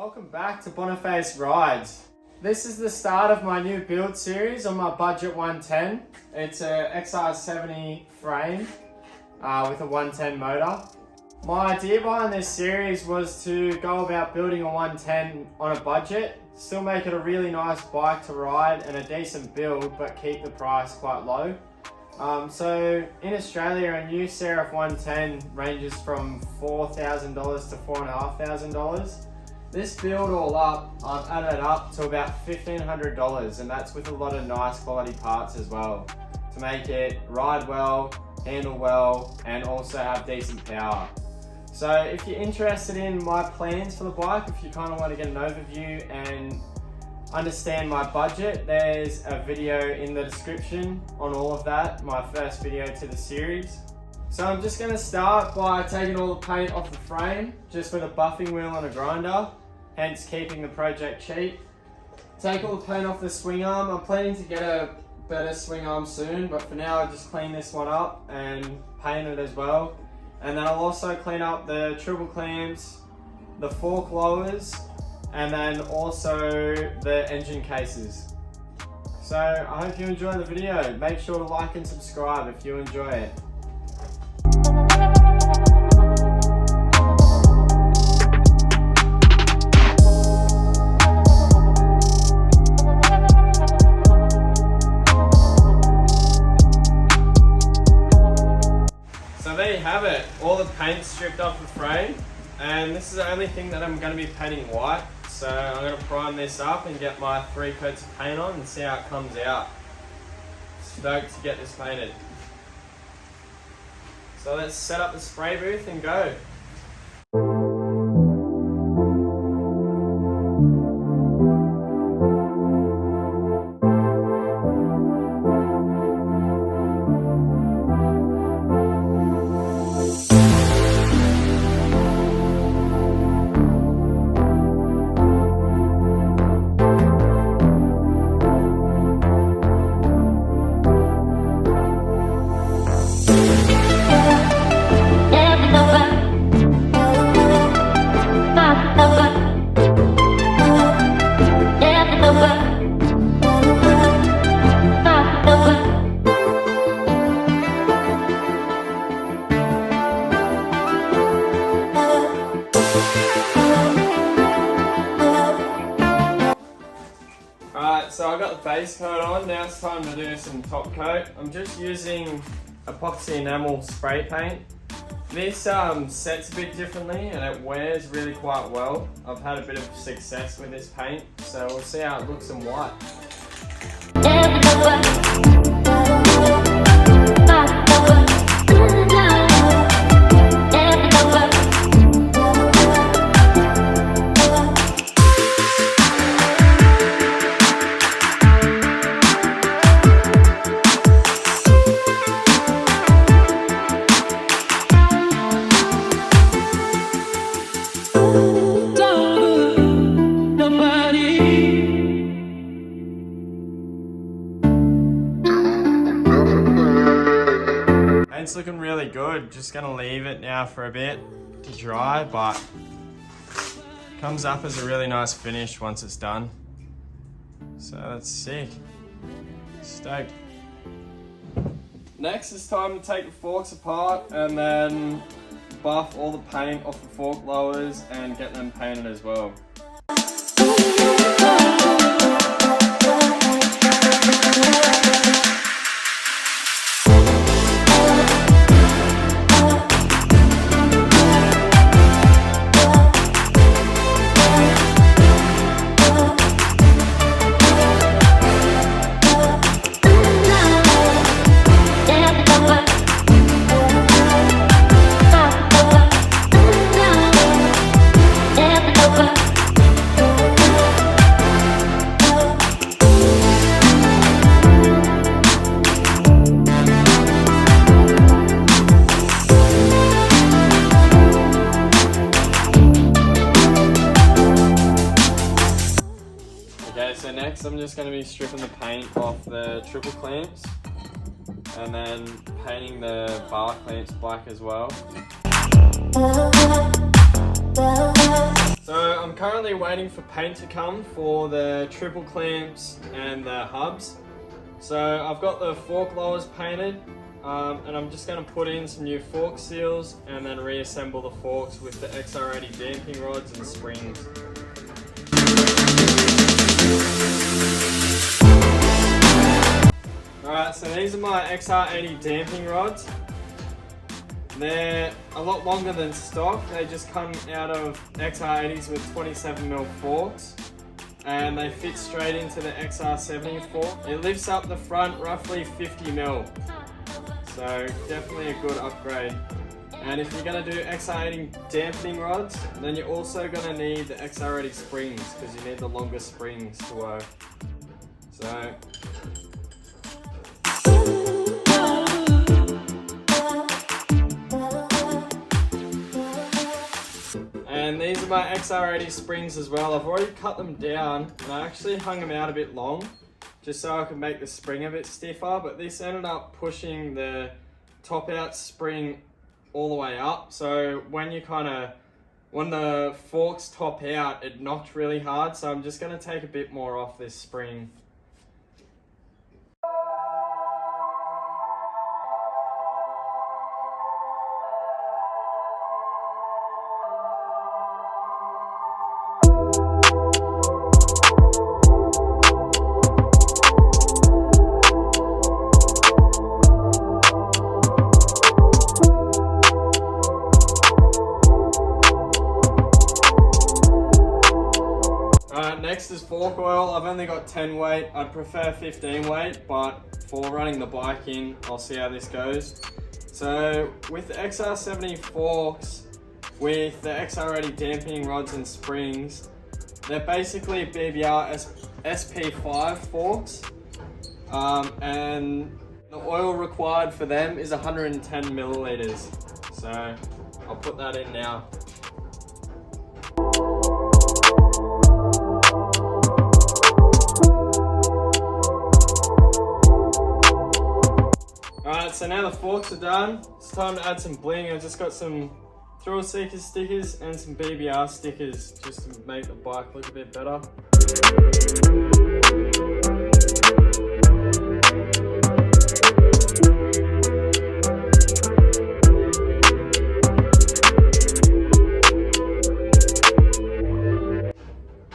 Welcome back to Boniface Rides. This is the start of my new build series on my budget 110. It's a XR70 frame with a 110 motor. My idea behind this series was to go about building a 110 on a budget, still make it a really nice bike to ride and a decent build, but keep the price quite low. So in Australia, a new Serif 110 ranges from $4,000 to $4,500. This build all up, I've added up to about $1,500, and that's with a lot of nice quality parts as well to make it ride well, handle well, and also have decent power. So if you're interested in my plans for the bike, if you kind of want to get an overview and understand my budget, there's a video in the description on all of that, my first video to the series. So I'm just going to start by taking all the paint off the frame, just with a buffing wheel and a grinder, hence keeping the project cheap. Take all the paint off the swing arm. I'm planning to get a better swing arm soon, but for now I'll just clean this one up and paint it as well. And then I'll also clean up the triple clamps, the fork lowers, and then also the engine cases. So I hope you enjoy the video. Make sure to like and subscribe if you enjoy it. So there you have it, all the paint stripped off the frame, and this is the only thing that I'm going to be painting white. So I'm going to prime this up and get my 3 coats of paint on and see how it comes out. Stoked to get this painted. So let's set up the spray booth and go. Alright, so I got the base coat on, now it's time to do some top coat. I'm just using epoxy enamel spray paint. This sets a bit differently and it wears really quite well. I've had a bit of success with this paint, so we'll see how it looks in white. It's looking really good. Just gonna leave it now for a bit to dry, but comes up as a really nice finish once it's done. So that's sick. Stoked. Next it's time to take the forks apart and then buff all the paint off the fork lowers and get them painted as well. So next I'm just going to be stripping the paint off the triple clamps and then painting the bar clamps black as well. So I'm currently waiting for paint to come for the triple clamps and the hubs. So I've got the fork lowers painted, and I'm just going to put in some new fork seals and then reassemble the forks with the XR80 damping rods and springs. Alright, so these are my XR80 damping rods. They're a lot longer than stock. They just come out of XR80s with 27mm forks, and they fit straight into the XR70 fork. It lifts up the front roughly 50mm, so definitely a good upgrade. And if you're going to do XR80 dampening rods, then you're also going to need the XR80 springs, because you need the longer springs to work. So and these are my XR80 springs as well. I've already cut them down and I actually hung them out a bit long just so I could make the spring a bit stiffer, but this ended up pushing the top out spring all the way up. So when the forks top out, it knocked really hard. So I'm just going to take a bit more off this spring. Next is fork oil. I've only got 10 weight. I'd prefer 15 weight, but for running the bike in, I'll see how this goes. So with the XR70 forks, with the XR80 dampening rods and springs, they're basically BBR SP5 forks, and the oil required for them is 110 milliliters. So I'll put that in now. Alright, so now the forks are done. It's time to add some bling. I've just got some thrill seeker stickers and some BBR stickers just to make the bike look a bit better.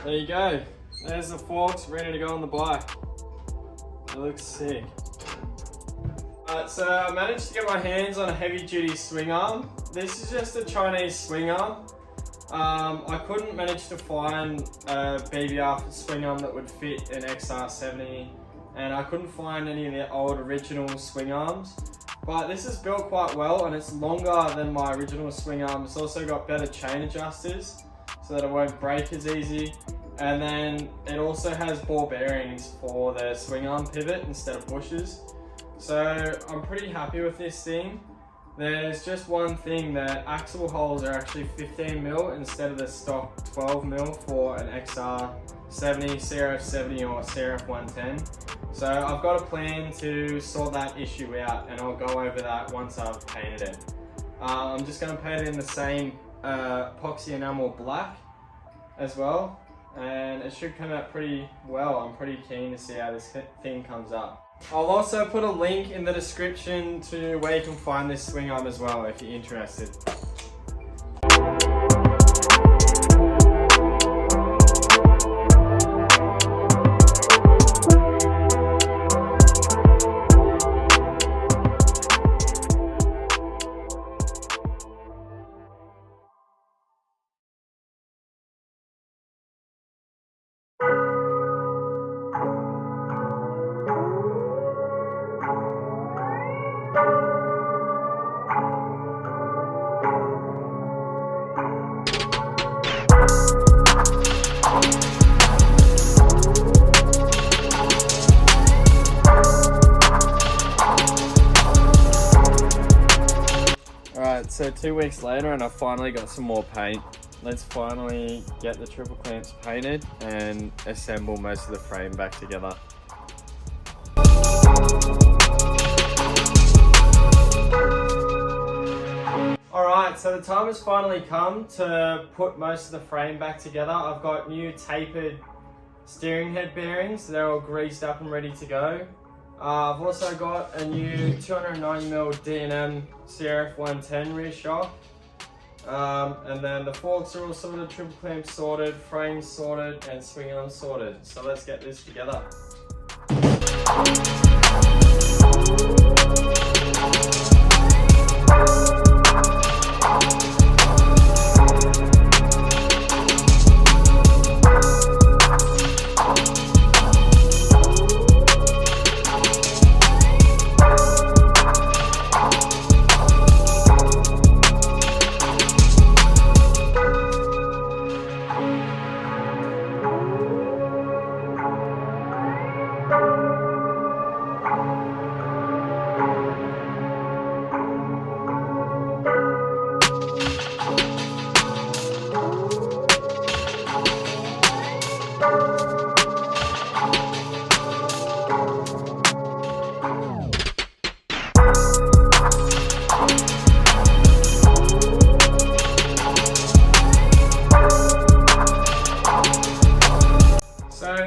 There you go. There's the forks ready to go on the bike. That looks sick. So I managed to get my hands on a heavy duty swing arm. This is just a Chinese swing arm. I couldn't manage to find a BBR swing arm that would fit an XR70, and I couldn't find any of the old original swing arms. But this is built quite well and it's longer than my original swing arm. It's also got better chain adjusters so that it won't break as easy. And then it also has ball bearings for the swing arm pivot instead of bushers. So I'm pretty happy with this thing. There's just one thing, that axle holes are actually 15mm instead of the stock 12mm for an XR70, CRF70 or CRF110. So I've got a plan to sort that issue out, and I'll go over that once I've painted it. I'm just going to paint it in the same epoxy enamel black as well, and it should come out pretty well. I'm pretty keen to see how this thing comes up. I'll also put a link in the description to where you can find this swing arm as well if you're interested. So 2 weeks later and I finally got some more paint. Let's finally get the triple clamps painted and assemble most of the frame back together. Alright, Alright, so the time has finally come to put most of the frame back together. I've got new tapered steering head bearings. They're all greased up and ready to go. I've also got a new 290mm D&M CRF110 rear shock. And then the forks are all sorted, triple clamps sorted, frames sorted, and swing arms sorted. So let's get this together.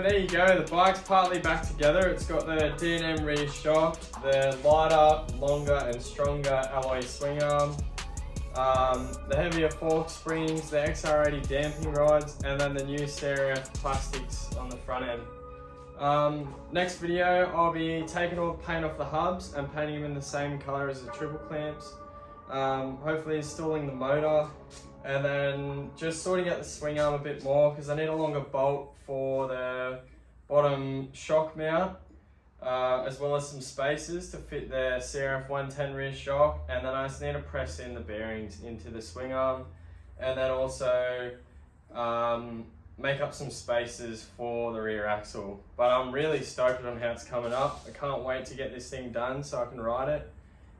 There you go, the bike's partly back together. It's got the D&M rear shock, the lighter, longer and stronger alloy swing arm, the heavier fork springs, the XR70 damping rods, and then the new CRF plastics on the front end. Next video, I'll be taking all the paint off the hubs and painting them in the same color as the triple clamps. Hopefully installing the motor, and then just sorting out the swing arm a bit more because I need a longer bolt for the bottom shock mount, as well as some spacers to fit the CRF110 rear shock, and then I just need to press in the bearings into the swing arm, and then also make up some spacers for the rear axle. But I'm really stoked on how it's coming up. I can't wait to get this thing done so I can ride it,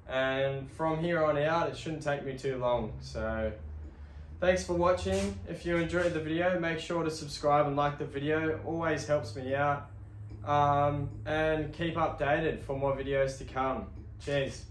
and from here on out it shouldn't take me too long. So thanks for watching. If you enjoyed the video, make sure to subscribe and like the video. Always helps me out. And keep updated for more videos to come. Cheers.